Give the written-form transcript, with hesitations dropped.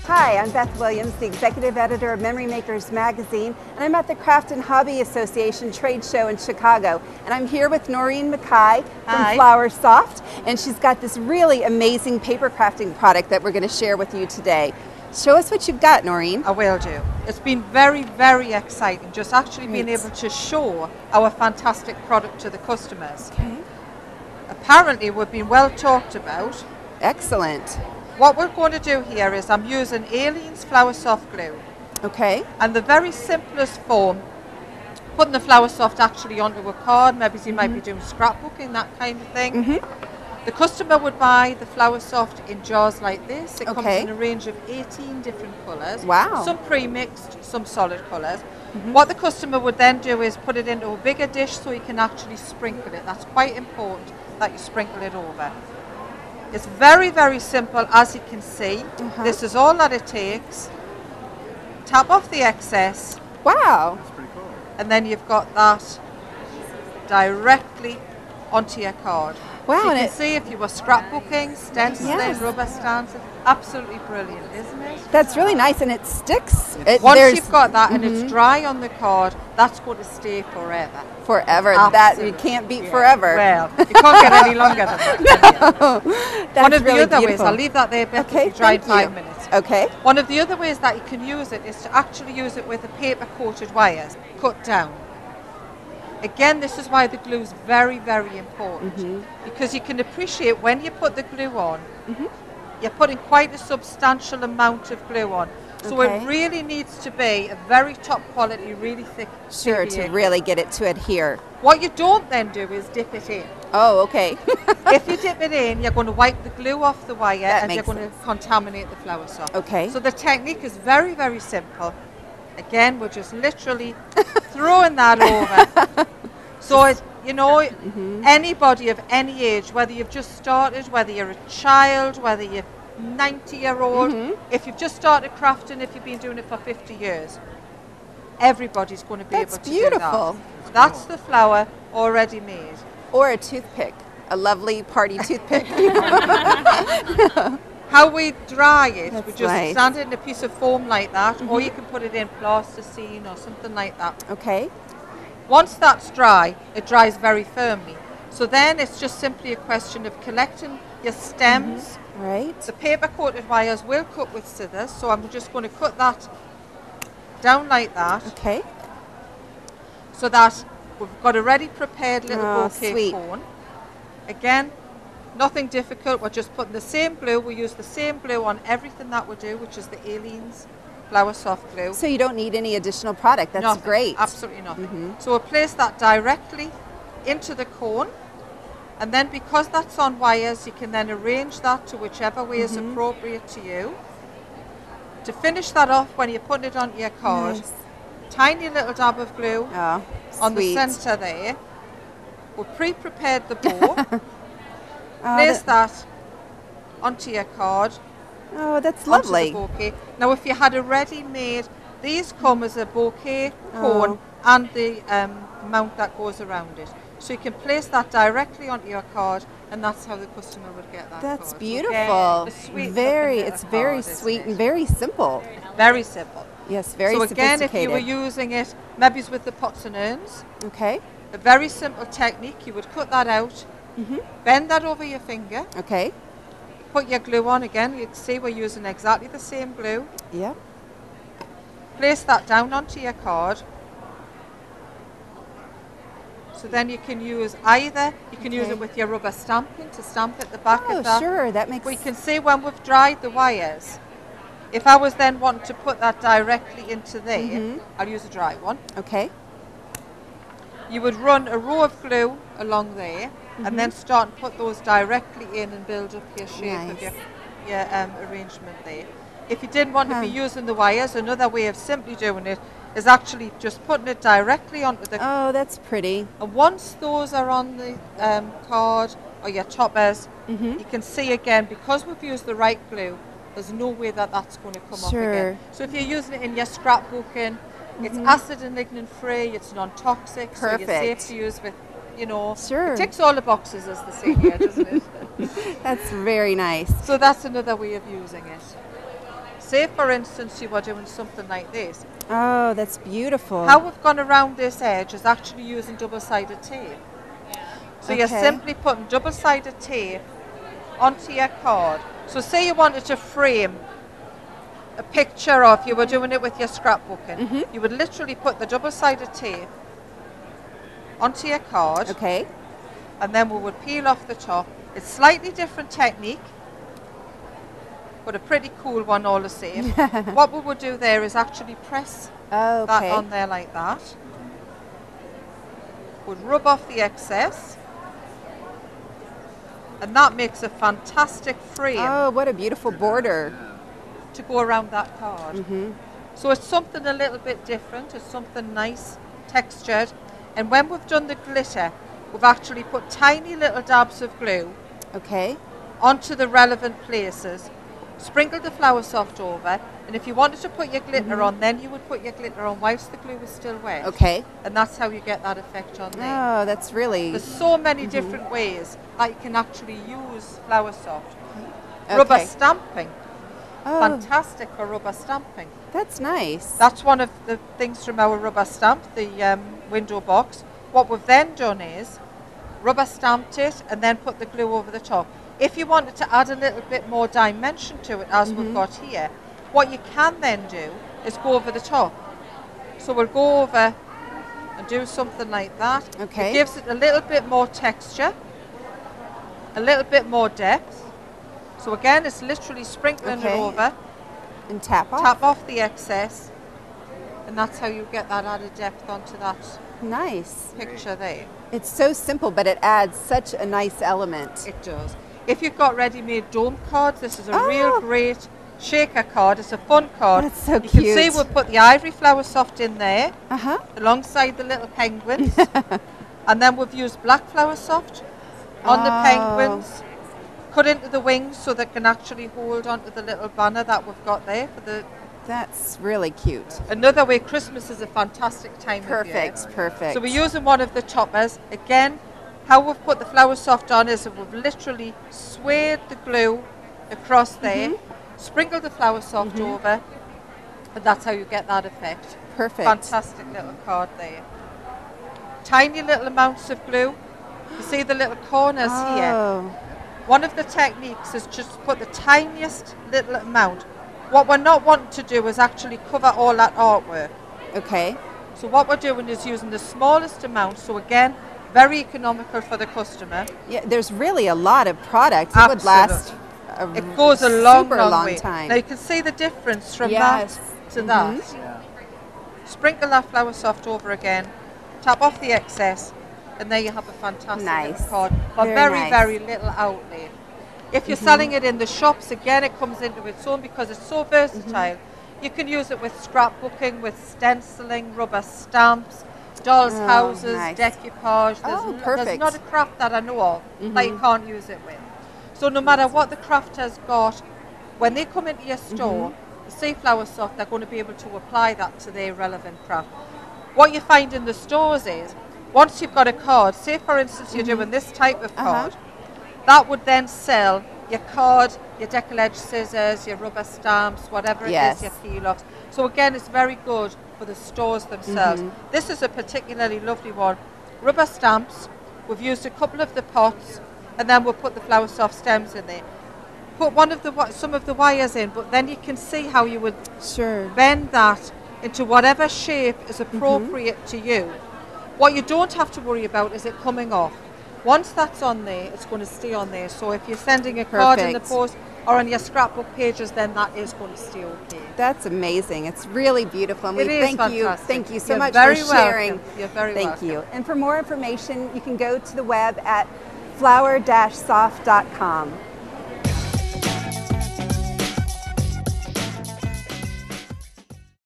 Hi, I'm Beth Williams, the Executive Editor of Memory Makers Magazine, and I'm at the Craft and Hobby Association trade show in Chicago. And I'm here with Noreen Mackay from Flowersoft, and she's got this really amazing paper crafting product that we're going to share with you today. Show us what you've got, Noreen. I will do. It's been very, very exciting just actually being able to show our fantastic product to the customers. Okay. Apparently we've been well talked about. Excellent. What we're going to do here is I'm using Aleene's Flowersoft glue. Okay. And the very simplest form, putting the Flowersoft actually onto a card, maybe you might be doing scrapbooking, that kind of thing. The customer would buy the Flowersoft in jars like this. It comes in a range of 18 different colours. Wow. Some pre-mixed, some solid colours. What the customer would then do is put it into a bigger dish so you can actually sprinkle it. That's quite important that you sprinkle it over. It's very, very simple, as you can see. This is all that it takes. Tap off the excess. Wow. That's pretty cool. And then you've got that directly onto your card. Wow. So you And can see if you were scrapbooking, stenciling, rubber stamps, absolutely brilliant, isn't it? That's really nice, and it sticks. Once you've got that and it's dry on the card, that's going to stay forever. Forever. Absolutely. That you can't beat forever. Well, you can't get any longer than that. That's One of really the other ways, beautiful. I'll leave that there, Beth, Okay, to dry in thank 5 you. minutes. Okay. One of the other ways that you can use it is to actually use it with the paper coated wires cut down. Again, this is why the glue is very, very important, because you can appreciate when you put the glue on, you're putting quite a substantial amount of glue on. So it really needs to be a very top quality, really thick Sure, PVA to glue. really get it to adhere. What you don't then do is dip it in. Oh, okay. If you dip it in, you're going to wipe the glue off the wire and you're makes going to contaminate the Flowersoft. Okay. So the technique is very, very simple. Again, we're just literally throwing that over. So, you know, anybody of any age, whether you've just started, whether you're a child, whether you're 90-year-old, if you've just started crafting, if you've been doing it for 50 years, everybody's going to be able to beautiful. do that. That's the flower already made. Or a toothpick, a lovely party toothpick. How we dry it, we That's just nice. stand it in a piece of foam like that, or you can put it in plasticine or something like that. Okay. Once that's dry, it dries very firmly. So then it's just simply a question of collecting your stems. Right. The paper coated wires will cut with scissors, so I'm just going to cut that down like that, Okay. so that we've got a ready prepared little Oh, bouquet sweet. cone. Again, nothing difficult, we're just putting the same glue, we use the same glue on everything that we do, which is the Aleene's Flowersoft glue. So you don't need any additional product. That's Nothing, great. absolutely nothing. So we'll place that directly into the cone, and then because that's on wires, you can then arrange that to whichever way is appropriate to you. To finish that off, when you're putting it onto your card, Nice. tiny little dab of glue Oh, on the sweet. centre there. We've pre-prepared the bow. Oh, Place that onto your card. oh, that's Onto lovely. the bouquet. Now, if you had a ready-made, these come as a bouquet cone Oh. and the mount that goes around it. So you can place that directly onto your card, and that's how the customer would get that That's card. beautiful. Again, a sweet Very, looking it's little very card, isn't sweet it? and very simple. Very simple. Yes, very so again, if sophisticated. you were using it, maybe it's with the pots and urns, Okay. a very simple technique, you would cut that out, bend that over your finger, Okay. put your glue on again, you can see we're using exactly the same glue, Yep. place that down onto your card. So then you can use either, you can use Okay. it with your rubber stamping to stamp at the back Oh, of that. sure. That makes We can see when we've dried the wires, if I was then wanting to put that directly into there, I'll use a dry one. Okay. You would run a row of glue along there and then start and put those directly in and build up your shape of Nice. your arrangement there. If you didn't want to be using the wires, another way of simply doing it is actually just putting it directly onto the Oh, that's pretty. and once those are on the card or your toppers, you can see again, because we've used the right glue, there's no way that that's going to come off Sure. again. So if you're using it in your scrapbooking, it's acid and lignin free, it's non-toxic, so you're safe Perfect. to use with, you know, Sure. it ticks all the boxes, as they say here, doesn't it? That's very nice. So that's another way of using it. Say, for instance, you were doing something like this. Oh, that's beautiful. How we've gone around this edge is actually using double-sided tape. So you're simply putting double-sided tape onto your card. So say you wanted to frame a picture, or if you were doing it with your scrapbooking, you would literally put the double-sided tape onto your card. Okay. And then we would peel off the top. It's slightly different technique, but a pretty cool one all the same. What we would do there is actually press that on there like that. Would rub off the excess, and that makes a fantastic frame. Oh, what a beautiful border to go around that card. So it's something a little bit different. It's something nice, textured. And when we've done the glitter, we've actually put tiny little dabs of glue onto the relevant places, sprinkled the Flour Soft over, and if you wanted to put your glitter on, then you would put your glitter on whilst the glue was still wet. And that's how you get that effect on there. Oh, that's really... There's so many different ways that you can actually use Flour Soft. Rubber stamping. Fantastic for rubber stamping. That's nice. That's one of the things from our rubber stamp, the window box. What we've then done is rubber stamped it and then put the glue over the top. If you wanted to add a little bit more dimension to it, as we've got here, what you can then do is go over the top. So we'll go over and do something like that. It gives it a little bit more texture, a little bit more depth. So again, it's literally sprinkling it over. And tap off. Tap off the excess. And that's how you get that added depth onto that picture there. It's so simple, but it adds such a nice element. It does. If you've got ready-made dome cards, this is a real great shaker card. It's a fun card. That's so cute. You can see we'll put the Ivory Flour Soft in there alongside the little penguins. And then we've used Black Flour Soft on the penguins, cut into the wings so they can actually hold onto the little banner that we've got there for the... That's really cute. Another way, Christmas is a fantastic time of year. Perfect. So we're using one of the toppers. Again, how we've put the Flour Soft on is we've literally swayed the glue across there, sprinkled the Flour Soft over, and that's how you get that effect. Perfect. Fantastic little card there. Tiny little amounts of glue. You see the little corners here? One of the techniques is just put the tiniest little amount. What we're not wanting to do is actually cover all that artwork. So what we're doing is using the smallest amount, so again, very economical for the customer. Yeah, there's really a lot of product. It would last it goes a long long way. time. Now you can see the difference from that to that. Sprinkle that Flour Soft over again, tap off the excess, and there you have a fantastic little card. But very little outlay. If you're selling it in the shops, again, it comes into its own because it's so versatile. You can use it with scrapbooking, with stenciling, rubber stamps, dolls' houses, decoupage. There's not a craft that I know of that you can't use it with. So no matter what the craft has got, when they come into your store, the see Flour Soft, they're going to be able to apply that to their relevant craft. What you find in the stores is, once you've got a card, say for instance you're doing this type of card, that would then sell your card, your decollage scissors, your rubber stamps, whatever it is, your peel-offs. So again, it's very good for the stores themselves. This is a particularly lovely one. Rubber stamps, we've used a couple of the pots, and then we'll put the Flour Soft stems in there. Put some of the wires in, but then you can see how you would bend that into whatever shape is appropriate to you. What you don't have to worry about is it coming off. Once that's on there, it's going to stay on there. So if you're sending a card in the post or on your scrapbook pages, then that is going to stay okay. That's amazing. It's really beautiful. And we thank you so much for sharing. You're very welcome. Thank you. And for more information, you can go to the web at flour-soft.com.